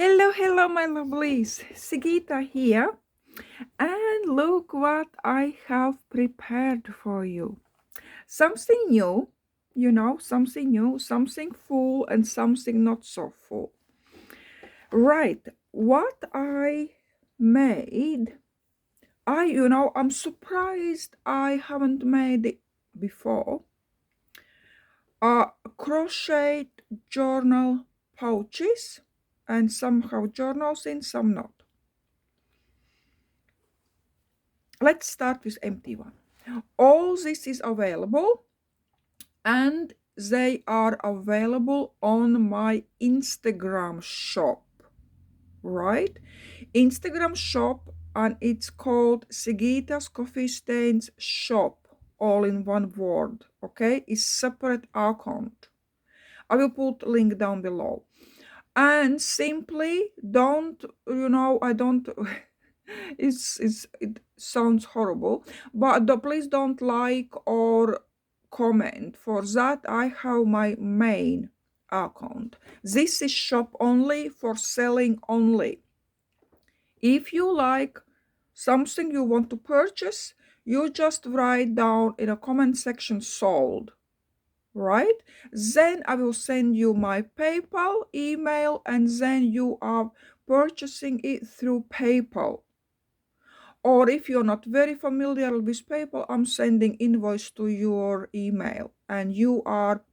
Hello, my lovelies. Sigita here. And look what I have prepared for you. Something new, something new, something full and something not so full. Right, what I made, I'm surprised I haven't made it before. Crochet journal pouches, and some have journals in, some not. Let's start with empty one. All this is available, and they are available on my Instagram shop, right? Instagram shop, and it's called Sigitascoffeestains shop, all in one word, okay? It's separate account. I will put link down below. And simply don't, I don't it sounds horrible, but please don't like or comment. For that I have my main account. This is shop only, for selling only. If you like something you want to purchase, you just write down in a comment section sold, right? Then I will send you my PayPal email, and then you are purchasing it through PayPal. Or if you're not very familiar with PayPal, I'm sending invoice to your email, and you are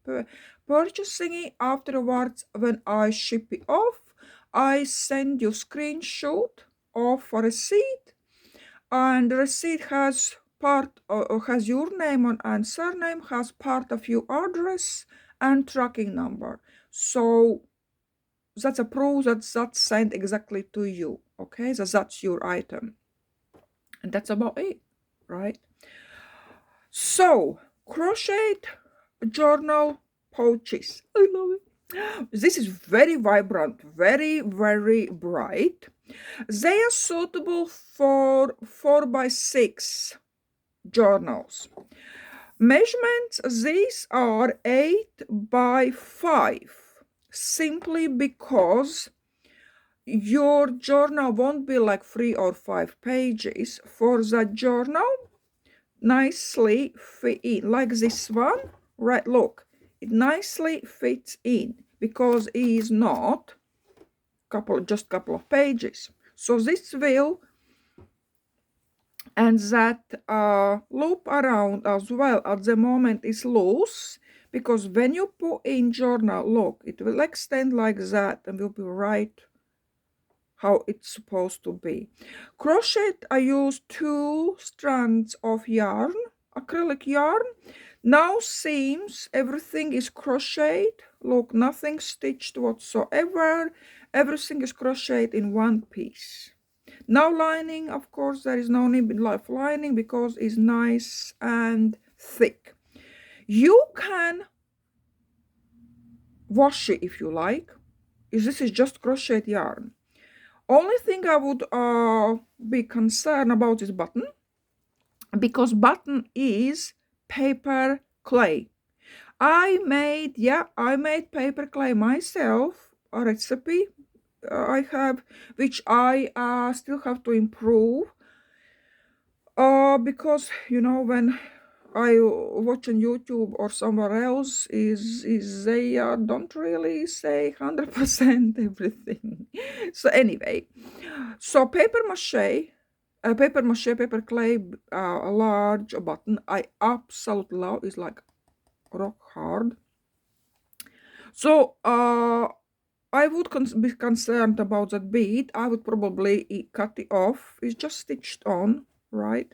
purchasing it afterwards. When I ship it off, I send you screenshot of a receipt, and the receipt has has your name and surname, has part of your address and tracking number. So that's a proof that's sent exactly to you, okay? That's your item. And that's about it, right? So, crochet journal pouches. I love it. This is very vibrant, very, very bright. They are suitable for 4x6 journals. Measurements, these are 8x5, simply because your journal won't be like 3 or 5 pages. For the journal, nicely fit in like this one, right? Look, it nicely fits in because it is not just couple of pages. So this will, and that loop around as well at the moment is loose, because when you put in journal, look, it will extend like that and will be right how it's supposed to be. Crochet, I use 2 strands of yarn, acrylic yarn. Now seams, everything is crocheted. Look, nothing stitched whatsoever. Everything is crocheted in one piece. No lining, of course, there is no need of lining because it's nice and thick. You can wash it if you like. This is just crochet yarn. Only thing I would be concerned about is button, because button is paper clay. I made paper clay myself, a recipe I have, which I still have to improve, because when I watch on YouTube or somewhere else, is they don't really say 100% everything. So anyway, so paper mache, paper clay, a large button, I absolutely love. It's like rock hard. So I would be concerned about that bead. I would probably cut it off. It's just stitched on, right?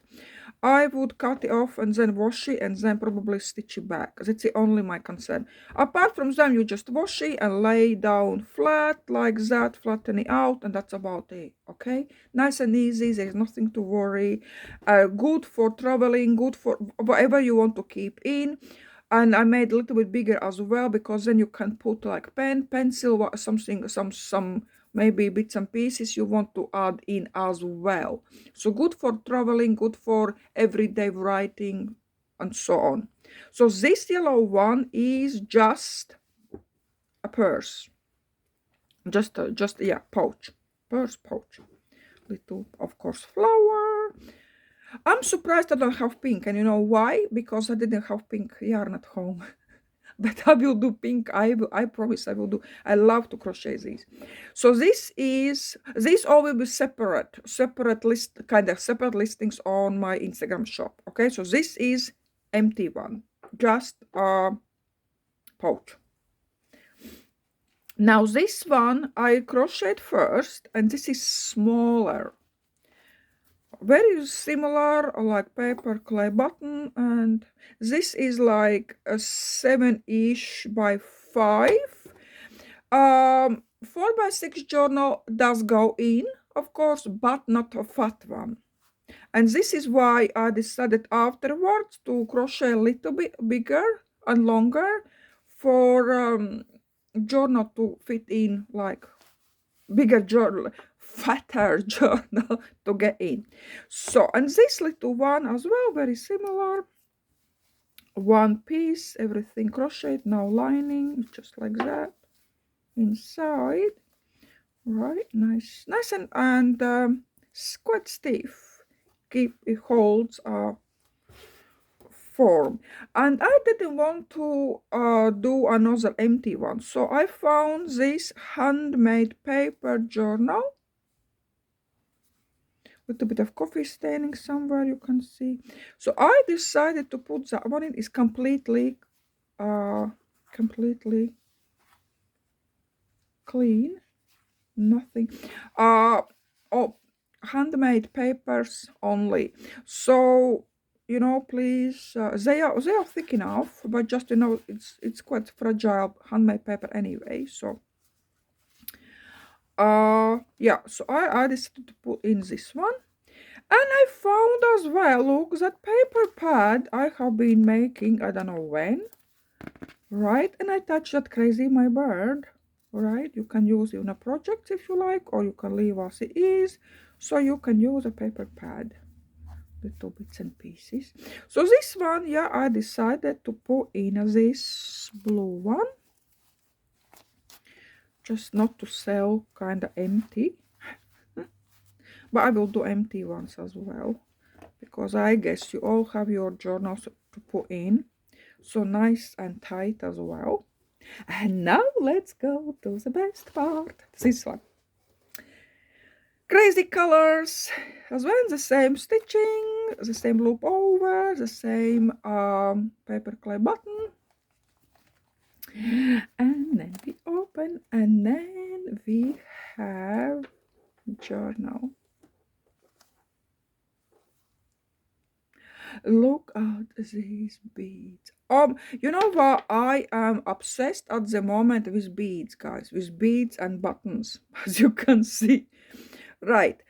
I would cut it off and then wash it and then probably stitch it back. That's the only my concern. Apart from that, you just wash it and lay down flat like that, flatten it out, and that's about it, okay? Nice and easy, there's nothing to worry. Good for traveling, good for whatever you want to keep in. And I made a little bit bigger as well, because then you can put like pen, pencil, something, some maybe bits and pieces you want to add in as well. So good for traveling, good for everyday writing, and so on. So this yellow one is just a purse. just yeah, pouch, purse pouch. Little, of course, flower. I'm surprised I don't have pink, and you know why? Because I didn't have pink yarn at home. But I will do pink. I promise I will do. I love to crochet these. So this all will be separate list, kind of separate listings on my Instagram shop. Okay, so this is empty one, just a pouch. Now this one I crocheted first, and this is smaller. Very similar, like paper clay button, and this is like a 7-ish by 5. 4x6 journal does go in, of course, but not a fat one. And this is why I decided afterwards to crochet a little bit bigger and longer for journal to fit in, like bigger journal, fatter journal to get in. So, and this little one as well, very similar. One piece, everything crocheted, no lining, just like that. Inside, right, nice and quite stiff. It holds a form, and I didn't want to do another empty one, so I found this handmade paper journal with a bit of coffee staining somewhere, you can see. So I decided to put that one in. Is completely clean, nothing. Oh, handmade papers only. So you know, please, they are thick enough, but just you know, it's quite fragile handmade paper anyway. So yeah, so I decided to put in this one. And I found as well, look, that paper pad I have been making, I don't know when, right? And I touched that crazy my bird, right? You can use it in a project if you like, or you can leave as it is. So you can use a paper pad, little bits and pieces. So this one, yeah, I decided to put in this blue one, just not to sell, kind of empty. But I will do empty ones as well, because I guess you all have your journals to put in. So nice and tight as well. And now let's go to the best part. This one. Crazy colors. As well, the same stitching, the same loop over, the same paper clay button. And then we open, and then we have journal. Look at these beads. You know what? I am obsessed at the moment with beads, guys, with beads and buttons, as you can see. Right.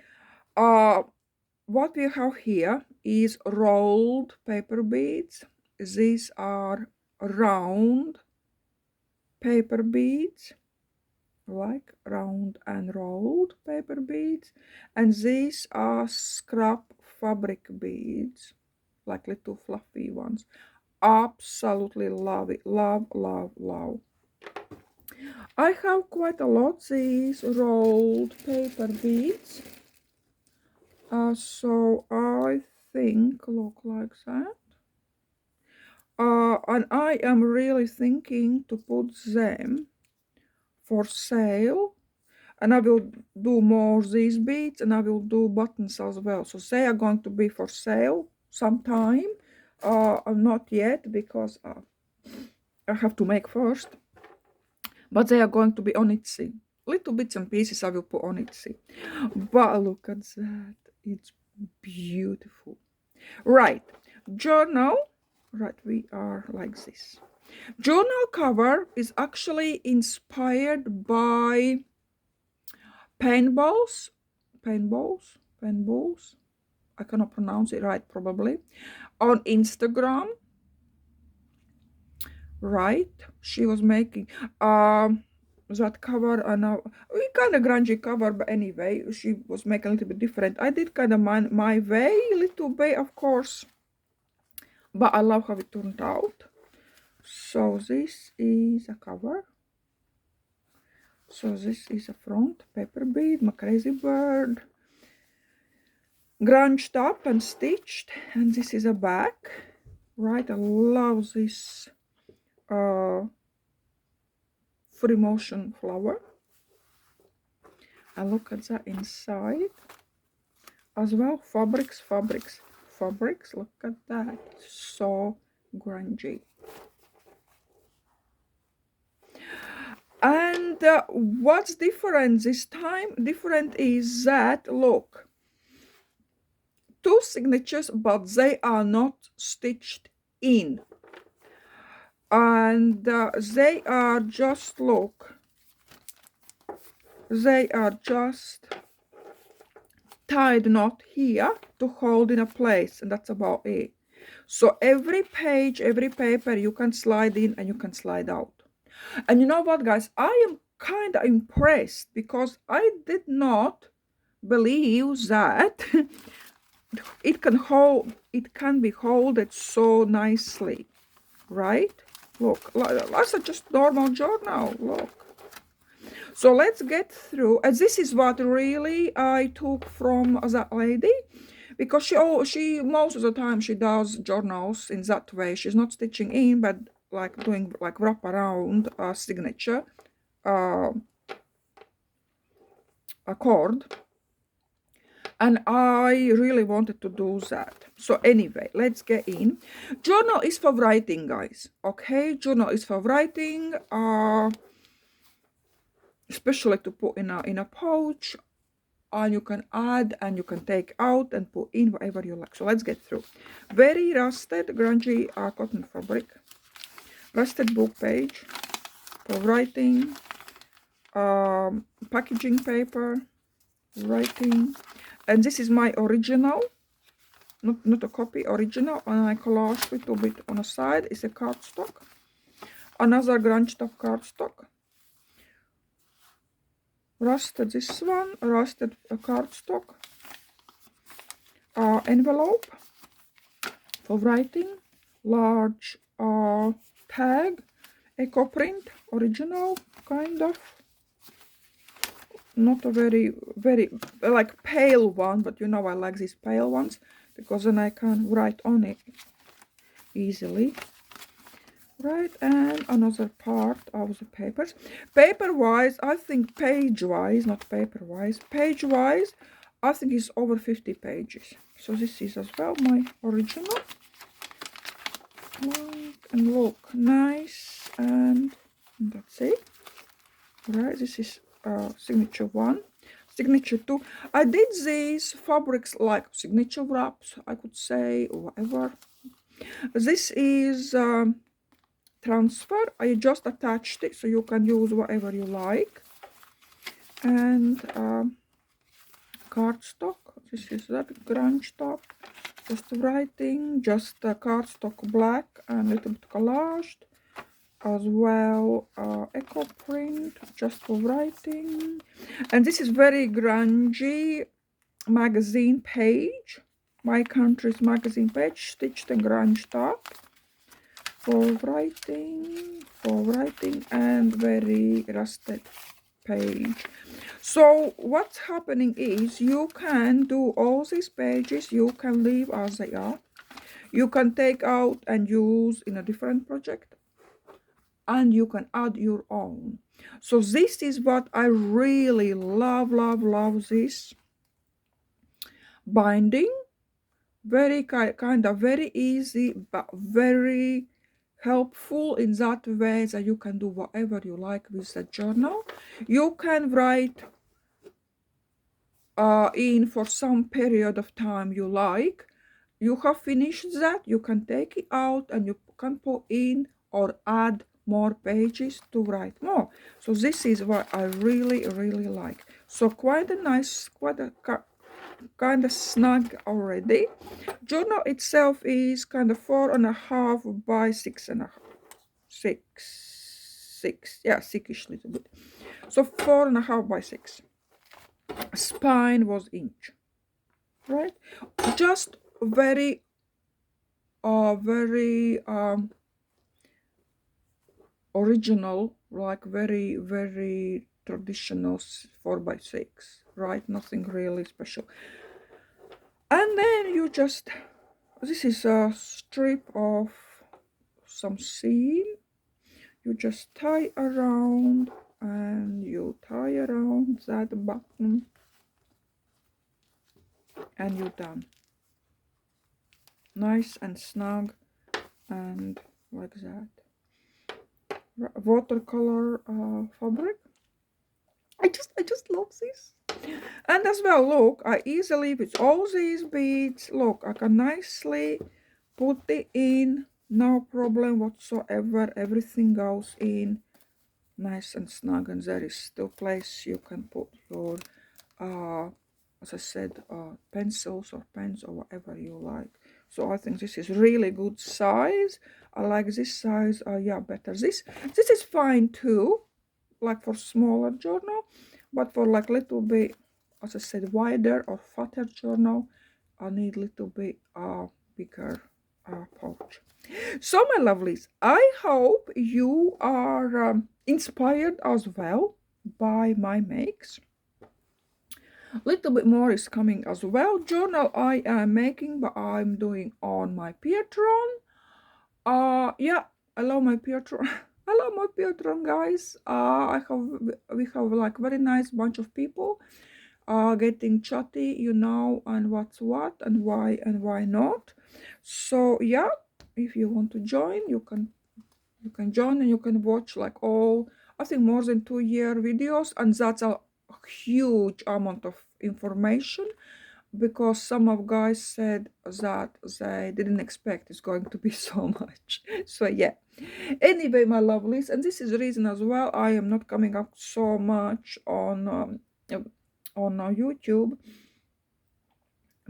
What we have here is rolled paper beads. These are round paper beads, like round and rolled paper beads. And these are scrap fabric beads, like little fluffy ones. Absolutely love it. Love, love, love. I have quite a lot these rolled paper beads. So I think look like that. And I am really thinking to put them for sale. And I will do more these beads, and I will do buttons as well. So they are going to be for sale sometime. Not yet, because I have to make first. But they are going to be on Etsy. Little bits and pieces I will put on Etsy. But look at that. It's beautiful. Right. Journal. Right, we are like this. Journal cover is actually inspired by paintballs. I cannot pronounce it right, probably. On Instagram. Right, she was making that cover, and kind of grungy cover, but anyway, she was making a little bit different. I did kind of my way, a little bit, of course, but I love how it turned out. So this is a cover. So this is a front paper bead, my crazy bird, grunged up and stitched, and this is a back, right? I love this free motion flower. And look at the inside as well. Fabrics, fabrics, fabrics. Look at that, so grungy. And what's different this time? Different is that, look, two signatures, but they are not stitched in. And they are just, look, they are just tied knot here to hold in a place, and that's about it. So every page, every paper, you can slide in and you can slide out. And you know what, guys, I am kind of impressed because I did not believe that it can be holded so nicely, right? Look, that's just normal journal. Look. So let's get through, and this is what really I took from that lady, because she most of the time she does journals in that way. She's not stitching in, but like doing like wrap around a signature a cord, and I really wanted to do that. So anyway, let's get in. Journal is for writing, guys. Okay, journal is for writing, especially to put in a pouch, and you can add and you can take out and put in whatever you like. So let's get through. Very rusted, grungy cotton fabric, rusted book page for writing, packaging paper, writing, and this is my original, not a copy, original, and I collaged it a bit on the side. It's a cardstock, another grunge top cardstock, rusted this one, rusted cardstock, envelope for writing, large tag, eco print, original, kind of, not a very like pale one, but you know I like these pale ones because then I can write on it easily, right? And another part of the papers. Paper wise, I think page wise, not paper wise, page wise, I think it's over 50 pages. So this is as well my original, right? And look, nice, and that's it, right? This is signature 1, signature 2. I did these fabrics like signature wraps, I could say, or whatever. This is transfer. I just attached it so you can use whatever you like. And cardstock. This is that grunge top, just writing, just cardstock black and a little bit collaged. As well, eco print, just for writing. And this is very grungy magazine page, my country's magazine page, stitched and grunged up for writing, and very rusted page. So what's happening is you can do all these pages, you can leave as they are, you can take out and use in a different project, and you can add your own. So this is what I really love this binding. Very kind of very easy, but very helpful in that way that you can do whatever you like with the journal. You can write in for some period of time you like. You have finished that, you can take it out and you can put in or add more pages to write more. So this is what I really like. So quite a nice, quite a kind of snug already. Journal itself is kind of 4.5 by 6.5, 6, yeah, 6ish little bit. So 4.5 by 6. Spine was inch, right? Just very original, like very traditional 4x6, right? Nothing really special. And then you just, this is a strip of some seam. You just tie around, and you tie around that button, and you're done. Nice and snug, and like that. Watercolor fabric. I just love this. And as well, look, I easily, with all these beads, look, I can nicely put it in, no problem whatsoever. Everything goes in nice and snug, and there is still place you can put your as I said, pencils or pens or whatever you like. So I think this is really good size. I like this size. Yeah, better. This is fine too, like for smaller journal, but for like little bit, as I said, wider or fatter journal, I need little bit bigger pouch. So my lovelies, I hope you are inspired as well by my makes. Little bit more is coming as well. Journal I am making, but I'm doing on my Patreon. Yeah, I love my Patreon. I love my Patreon, guys. We have like very nice bunch of people getting chatty, you know, and what's what and why not. So yeah, if you want to join, you can join, and you can watch like all, I think, more than 2-year videos, and that's a huge amount of information, because some of guys said that they didn't expect it's going to be so much. So yeah, anyway, my lovelies, and this is the reason as well I am not coming up so much on YouTube,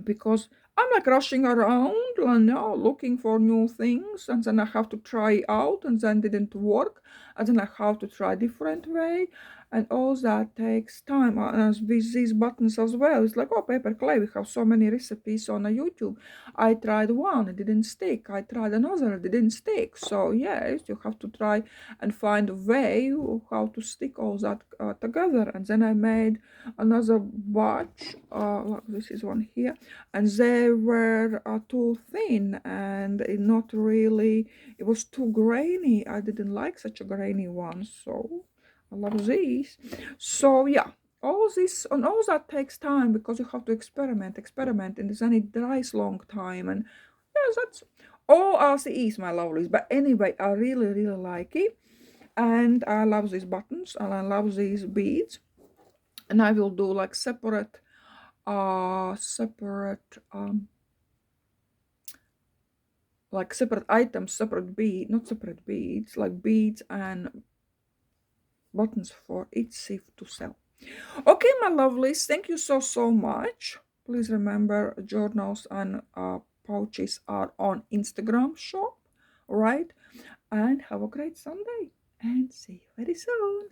because I'm like rushing around, you know, looking for new things, and then I have to try out, and then didn't work, and then I have to try different way, and all that takes time. And with these buttons as well, it's like, oh, paper clay, we have so many recipes on YouTube. I tried one, it didn't stick. I tried another, it didn't stick. So yes, you have to try and find a way how to stick all that together. And then I made another batch, like this is one here, and they were too thin, and not really, it was too grainy. I didn't like such a grainy one, so I love these. So yeah, all this and all that takes time, because you have to experiment, and then it dries long time, and yeah, that's all as it is, my lovelies. But anyway, I really like it, and I love these buttons, and I love these beads, and I will do like separate like separate items, separate bead, not separate beads, like beads and buttons for each sieve to sell. Okay, my lovelies, thank you so much. Please remember, journals and pouches are on Instagram shop, right? And have a great Sunday, and see you very soon.